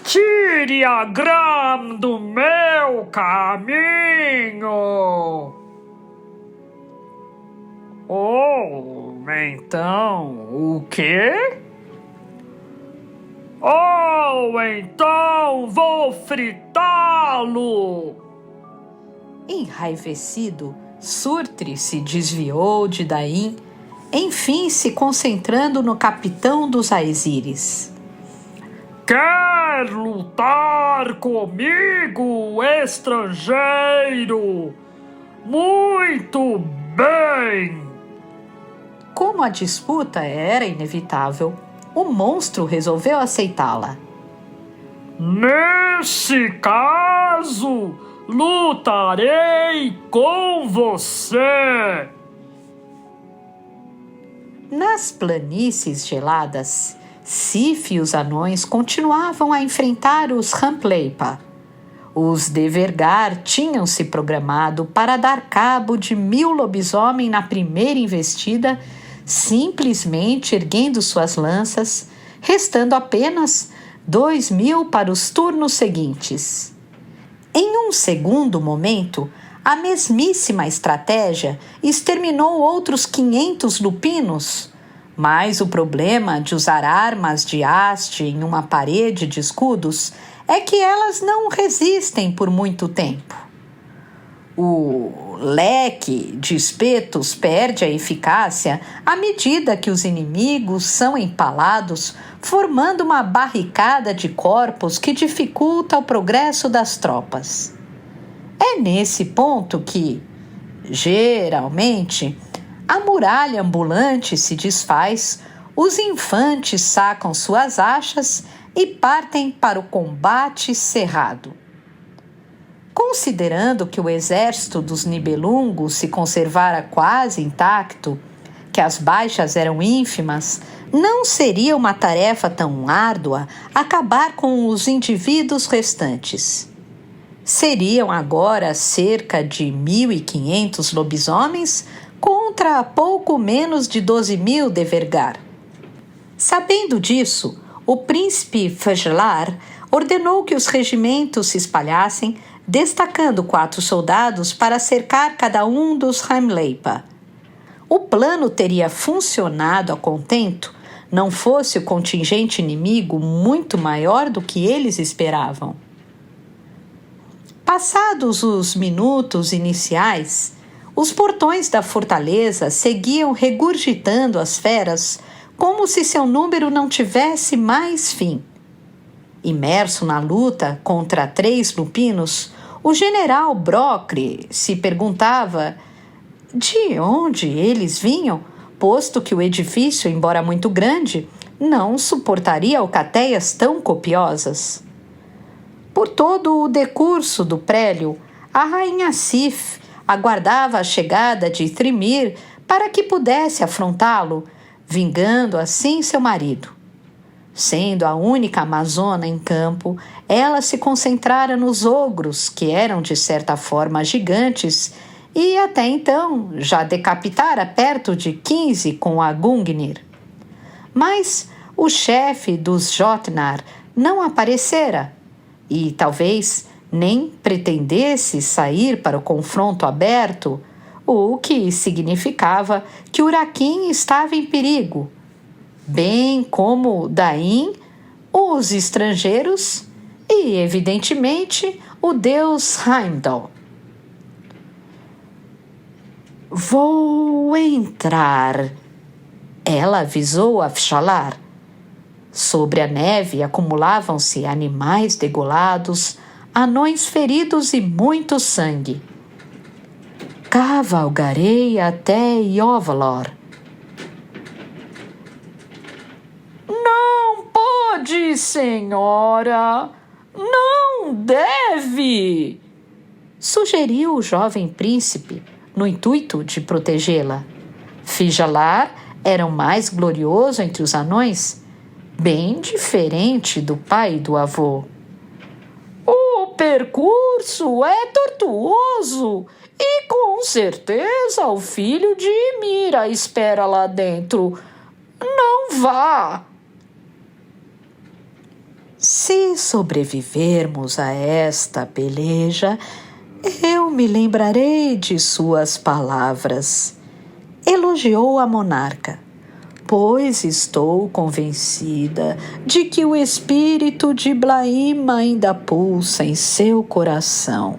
Tire a Gram do meu caminho! Oh, então, o quê? Oh, então vou fritá-lo! Enraivecido, Surtr se desviou de Dain, enfim se concentrando no capitão dos Aesires. Quer lutar comigo, estrangeiro? Muito bem! Como a disputa era inevitável, o monstro resolveu aceitá-la. Nesse caso, lutarei com você! Nas planícies geladas, Sif e os anões continuavam a enfrentar os Rampleipa. Os Devergar tinham se programado para dar cabo de 1000 lobisomens na primeira investida, simplesmente erguendo suas lanças, restando apenas 2000 para os turnos seguintes. Em um segundo momento, a mesmíssima estratégia exterminou outros 500 lupinos, mas o problema de usar armas de haste em uma parede de escudos é que elas não resistem por muito tempo. O leque de espetos perde a eficácia à medida que os inimigos são empalados, formando uma barricada de corpos que dificulta o progresso das tropas. É nesse ponto que, geralmente, a muralha ambulante se desfaz, os infantes sacam suas achas e partem para o combate cerrado. Considerando que o exército dos Nibelungos se conservara quase intacto, que as baixas eram ínfimas, não seria uma tarefa tão árdua acabar com os indivíduos restantes. Seriam agora cerca de 1.500 lobisomens contra pouco menos de 12.000 Devergar. Sabendo disso, o príncipe Fëgelar ordenou que os regimentos se espalhassem, destacando 4 soldados para cercar cada um dos Heimleipa. O plano teria funcionado a contento, não fosse o contingente inimigo muito maior do que eles esperavam. Passados os minutos iniciais, os portões da fortaleza seguiam regurgitando as feras como se seu número não tivesse mais fim. Imerso na luta contra 3 lupinos, o general Brocre se perguntava de onde eles vinham, posto que o edifício, embora muito grande, não suportaria alcateias tão copiosas. Por todo o decurso do prélio, a rainha Sif aguardava a chegada de Thrimir para que pudesse afrontá-lo, vingando assim seu marido. Sendo a única amazona em campo, ela se concentrara nos ogros, que eram de certa forma gigantes, e até então já decapitara perto de 15 com a Gungnir. Mas o chefe dos Jotnar não aparecera, e talvez nem pretendesse sair para o confronto aberto, o que significava que Urakin estava em perigo, bem como Dain, os estrangeiros e, evidentemente, o deus Heimdall. Vou entrar, ela avisou a Fëgelar. Sobre a neve acumulavam-se animais degolados, anões feridos e muito sangue. Cavalgarei até Ióvalor. Não pode, senhora. Não deve, sugeriu o jovem príncipe, no intuito de protegê-la. Fëgelar era o mais glorioso entre os anões, bem diferente do pai e do avô. O percurso é tortuoso e com certeza o filho de Ymir espera lá dentro. Não vá. Se sobrevivermos a esta peleja, eu me lembrarei de suas palavras, elogiou a monarca, pois estou convencida de que o espírito de Blaima ainda pulsa em seu coração.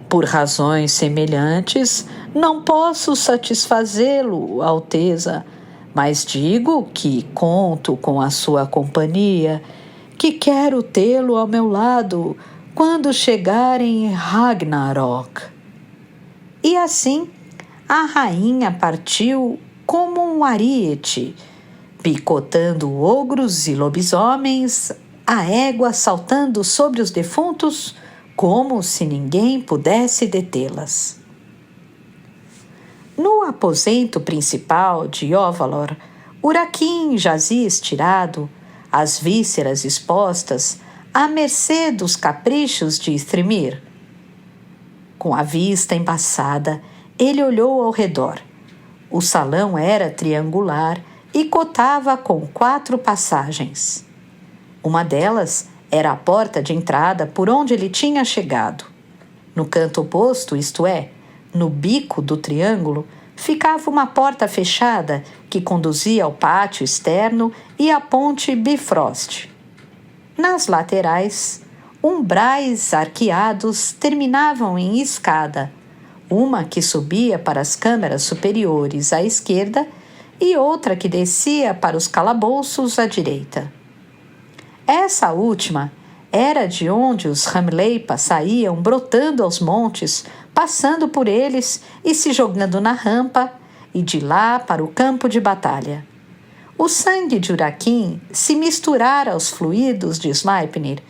Por razões semelhantes, não posso satisfazê-lo, Alteza, mas digo que conto com a sua companhia, que quero tê-lo ao meu lado quando chegar em Ragnarok. E assim, a rainha partiu como um ariete, picotando ogros e lobisomens, a égua saltando sobre os defuntos, como se ninguém pudesse detê-las. No aposento principal de Ióvalor, Urakin jazia estirado, as vísceras expostas, à mercê dos caprichos de Thrymr. Com a vista embaçada, ele olhou ao redor. O salão era triangular e cotava com 4 passagens. Uma delas era a porta de entrada por onde ele tinha chegado. No canto oposto, isto é, no bico do triângulo, ficava uma porta fechada que conduzia ao pátio externo e à ponte Bifrost. Nas laterais, umbrais arqueados terminavam em escada, uma que subia para as câmaras superiores à esquerda e outra que descia para os calabouços à direita. Essa última era de onde os Hamleipas saíam brotando aos montes, passando por eles e se jogando na rampa, e de lá para o campo de batalha. O sangue de Urakin se misturara aos fluidos de Sleipnir,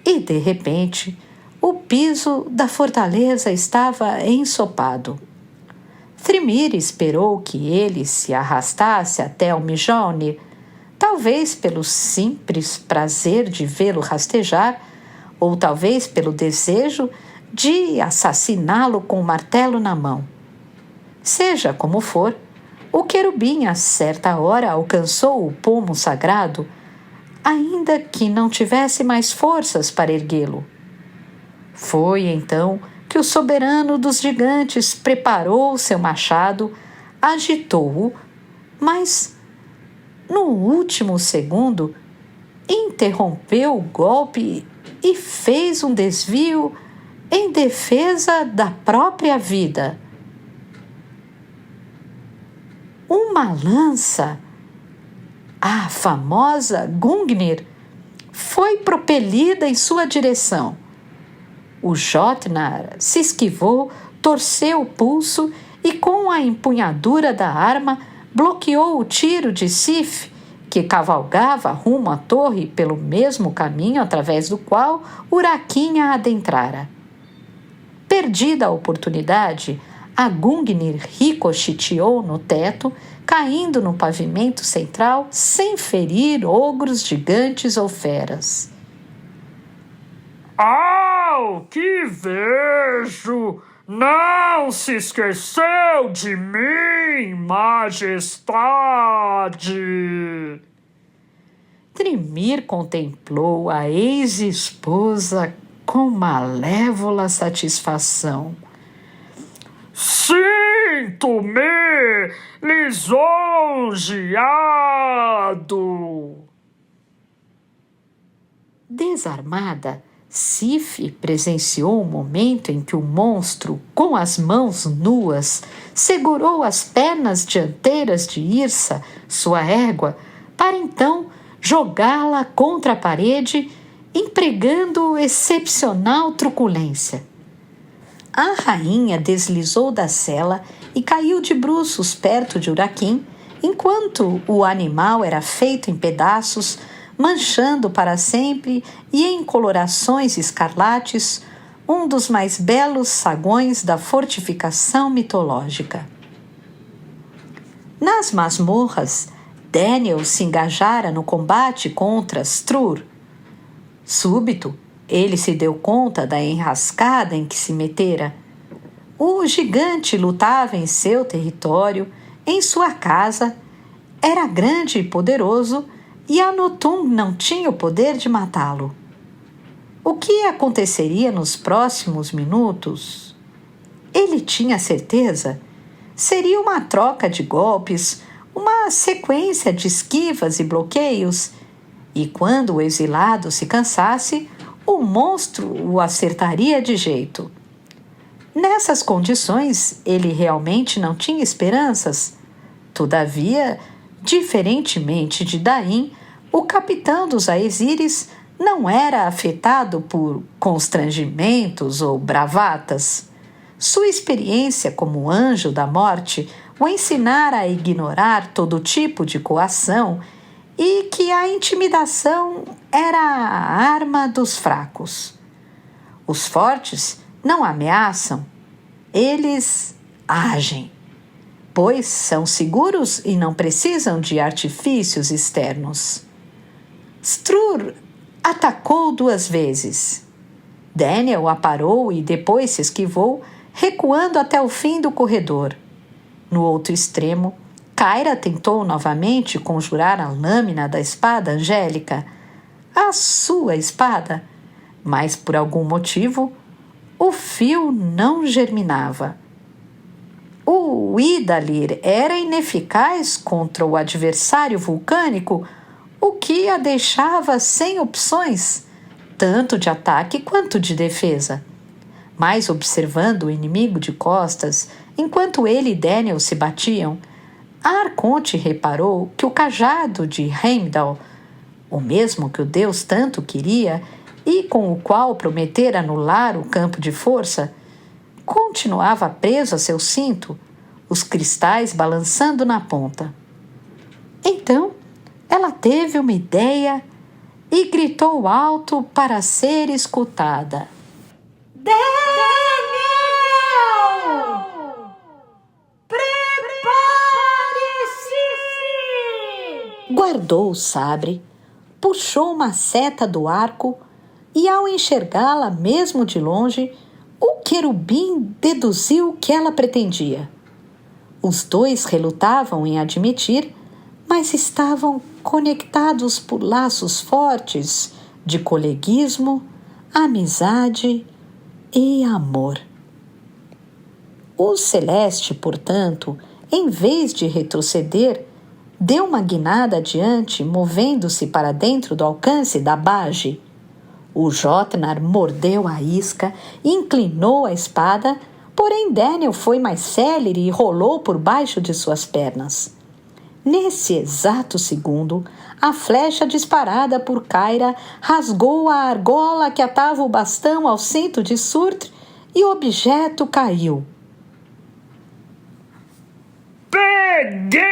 e, de repente, o piso da fortaleza estava ensopado. Thrymr esperou que ele se arrastasse até o Mjolnir, talvez pelo simples prazer de vê-lo rastejar, ou talvez pelo desejo de assassiná-lo com o martelo na mão. Seja como for, o querubim a certa hora alcançou o pomo sagrado, ainda que não tivesse mais forças para erguê-lo. Foi então que o soberano dos gigantes preparou seu machado, agitou-o, mas, no último segundo, interrompeu o golpe e fez um desvio em defesa da própria vida. Uma lança, a famosa Gungnir, foi propelida em sua direção. O Jotnar se esquivou, torceu o pulso e, com a empunhadura da arma, bloqueou o tiro de Sif, que cavalgava rumo à torre pelo mesmo caminho através do qual Urakin a adentrara. Perdida a oportunidade, a Gungnir ricocheteou no teto, caindo no pavimento central sem ferir ogros, gigantes ou feras. Ao que vejo, não se esqueceu de mim, majestade. Thrymr contemplou a ex-esposa com malévola satisfação. Sinto-me lisonjeado. Desarmada, Sif presenciou o momento em que o monstro, com as mãos nuas, segurou as pernas dianteiras de Yrsa, sua égua, para então jogá-la contra a parede, empregando excepcional truculência. A rainha deslizou da sela e caiu de bruços perto de Urakin, enquanto o animal era feito em pedaços, manchando para sempre e em colorações escarlates um dos mais belos sagões da fortificação mitológica. Nas masmorras, Daniel se engajara no combate contra Strur. Súbito, ele se deu conta da enrascada em que se metera. O gigante lutava em seu território, em sua casa, era grande e poderoso, e Anotun não tinha o poder de matá-lo. O que aconteceria nos próximos minutos? Ele tinha certeza. Seria uma troca de golpes, uma sequência de esquivas e bloqueios, e quando o exilado se cansasse, o monstro o acertaria de jeito. Nessas condições, ele realmente não tinha esperanças. Todavia, diferentemente de Dain, o capitão dos Aesiris não era afetado por constrangimentos ou bravatas. Sua experiência como anjo da morte o ensinara a ignorar todo tipo de coação e que a intimidação era a arma dos fracos. Os fortes não ameaçam, eles agem, pois são seguros e não precisam de artifícios externos. Strur atacou 2 vezes. Daniel a parou e depois se esquivou, recuando até o fim do corredor. No outro extremo, Kyra tentou novamente conjurar a lâmina da espada angélica, a sua espada, mas por algum motivo o fio não germinava. O Idalir era ineficaz contra o adversário vulcânico, o que a deixava sem opções, tanto de ataque quanto de defesa. Mas observando o inimigo de costas, enquanto ele e Daniel se batiam, a Arconte reparou que o cajado de Heimdall, o mesmo que o deus tanto queria e com o qual prometera anular o campo de força, continuava preso a seu cinto, os cristais balançando na ponta. Então, ela teve uma ideia e gritou alto para ser escutada. Daniel! Prepare-se! Guardou o sabre, puxou uma seta do arco e, ao enxergá-la mesmo de longe, o querubim deduziu que ela pretendia. Os 2 relutavam em admitir, mas estavam conectados por laços fortes de coleguismo, amizade e amor. O Celeste, portanto, em vez de retroceder, deu uma guinada adiante, movendo-se para dentro do alcance da bage. O Jotnar mordeu a isca, inclinou a espada, porém Daniel foi mais célere e rolou por baixo de suas pernas. Nesse exato segundo, a flecha disparada por Kyra rasgou a argola que atava o bastão ao cinto de Surtr e o objeto caiu. Peguei!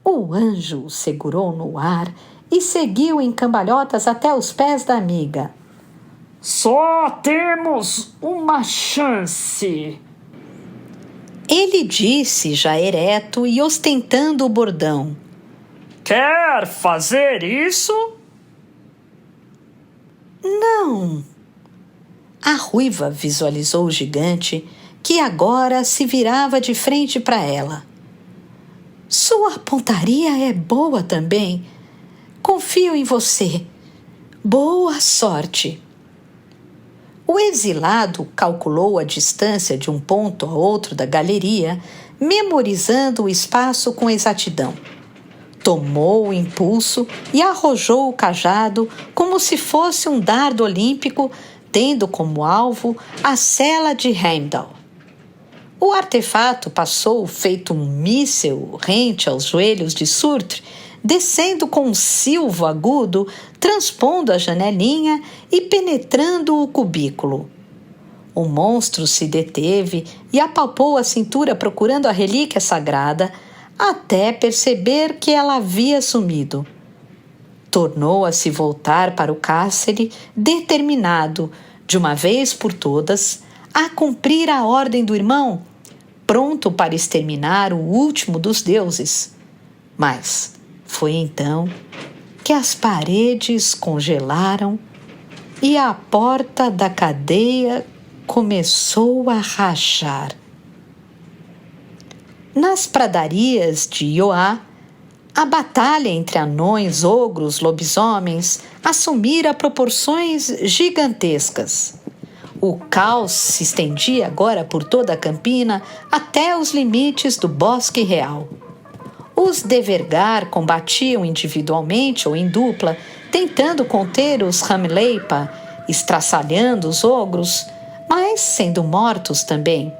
O anjo o segurou no ar e seguiu em cambalhotas até os pés da amiga. Só temos uma chance. Ele disse, já ereto e ostentando o bordão. Quer fazer isso? Não. A ruiva visualizou o gigante, que agora se virava de frente para ela. Sua pontaria é boa também. Confio em você. Boa sorte. O exilado calculou a distância de um ponto a outro da galeria, memorizando o espaço com exatidão. Tomou o impulso e arrojou o cajado como se fosse um dardo olímpico, tendo como alvo a cela de Heimdall. O artefato passou feito um míssel rente aos joelhos de Surtr, descendo com um silvo agudo, transpondo a janelinha e penetrando o cubículo. O monstro se deteve e apalpou a cintura procurando a relíquia sagrada, até perceber que ela havia sumido. Tornou a se voltar para o cárcere, determinado, de uma vez por todas, a cumprir a ordem do irmão, pronto para exterminar o último dos deuses. Mas foi então que as paredes congelaram e a porta da cadeia começou a rachar. Nas pradarias de Ioá, a batalha entre anões, ogros, lobisomens assumira proporções gigantescas. O caos se estendia agora por toda a campina até os limites do Bosque Real. Os Devergar combatiam individualmente ou em dupla, tentando conter os Hamleipa, estraçalhando os ogros, mas sendo mortos também.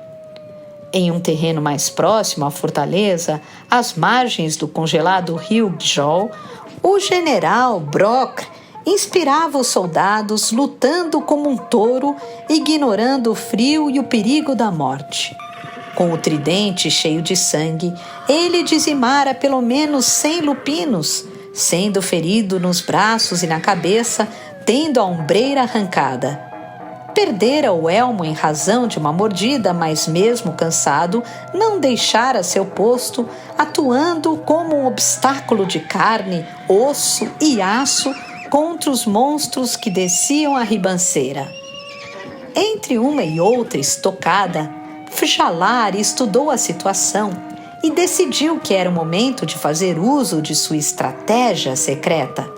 Em um terreno mais próximo à fortaleza, às margens do congelado rio Gjol, o general Brokr inspirava os soldados lutando como um touro, ignorando o frio e o perigo da morte. Com o tridente cheio de sangue, ele dizimara pelo menos 100 lupinos, sendo ferido nos braços e na cabeça, tendo a ombreira arrancada. Perdera o elmo em razão de uma mordida, mas mesmo cansado, não deixara seu posto, atuando como um obstáculo de carne, osso e aço contra os monstros que desciam a ribanceira. Entre uma e outra estocada, Fjalar estudou a situação e decidiu que era o momento de fazer uso de sua estratégia secreta.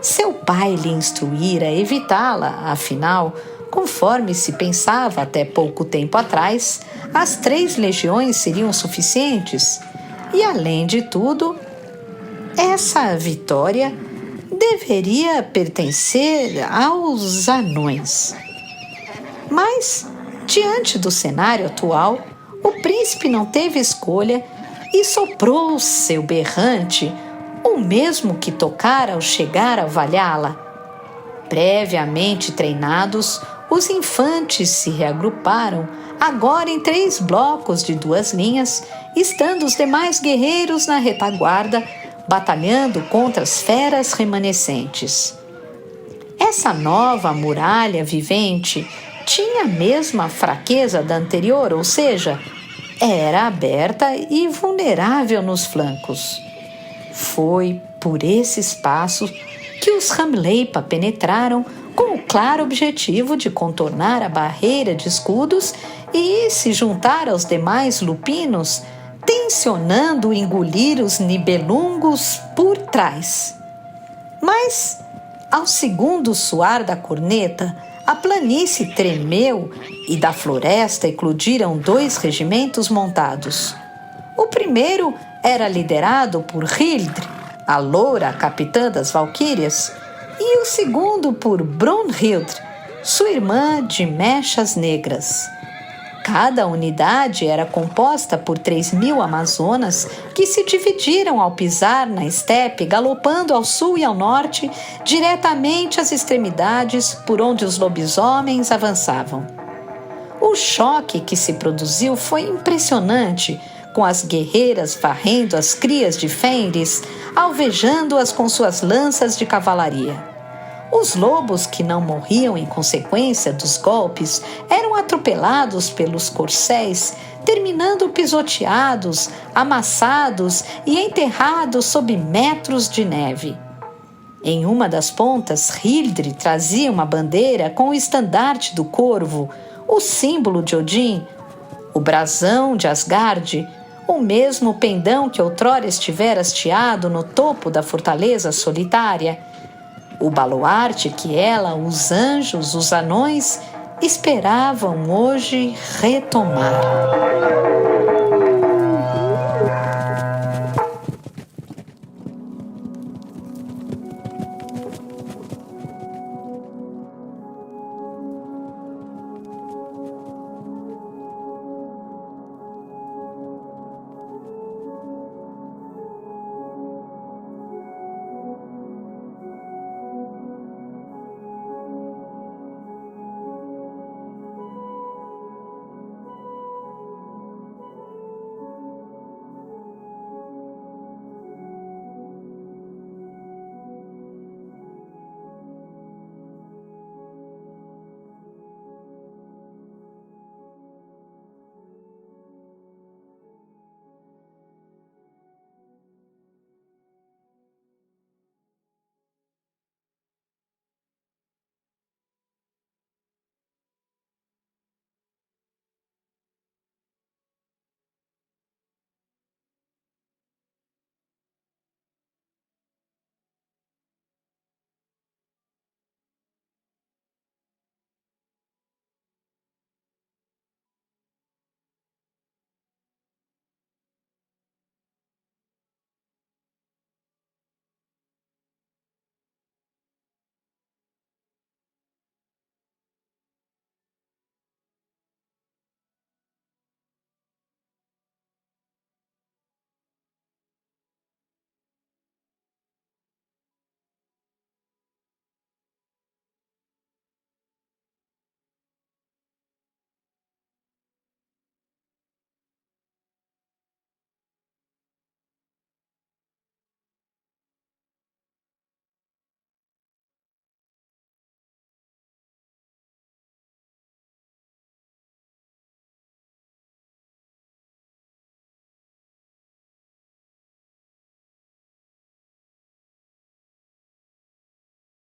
Seu pai lhe instruíra a evitá-la, afinal, conforme se pensava até pouco tempo atrás, as 3 legiões seriam suficientes. E, além de tudo, essa vitória deveria pertencer aos anões. Mas, diante do cenário atual, o príncipe não teve escolha e soprou seu berrante, o mesmo que tocara ao chegar a Valhalla. Previamente treinados, os infantes se reagruparam, agora em 3 blocos de 2 linhas, estando os demais guerreiros na retaguarda, batalhando contra as feras remanescentes. Essa nova muralha vivente tinha a mesma fraqueza da anterior, ou seja, era aberta e vulnerável nos flancos. Foi por esse espaço que os Hamleipa penetraram com o claro objetivo de contornar a barreira de escudos e se juntar aos demais lupinos, tensionando engolir os nibelungos por trás. Mas, ao segundo soar da corneta, a planície tremeu e da floresta eclodiram 2 regimentos montados. O primeiro era liderado por Hildr, a loura capitã das Valquírias, e o segundo por Brunhilde, sua irmã de mechas negras. Cada unidade era composta por 3.000 amazonas que se dividiram ao pisar na estepe, galopando ao sul e ao norte, diretamente às extremidades por onde os lobisomens avançavam. O choque que se produziu foi impressionante, com as guerreiras varrendo as crias de Fenris, alvejando-as com suas lanças de cavalaria. Os lobos que não morriam em consequência dos golpes eram atropelados pelos corcéis, terminando pisoteados, amassados e enterrados sob metros de neve. Em uma das pontas, Hildr trazia uma bandeira com o estandarte do corvo, o símbolo de Odin, o brasão de Asgard, o mesmo pendão que outrora estivera hasteado no topo da fortaleza solitária, o baluarte que ela, os anjos, os anões esperavam hoje retomar.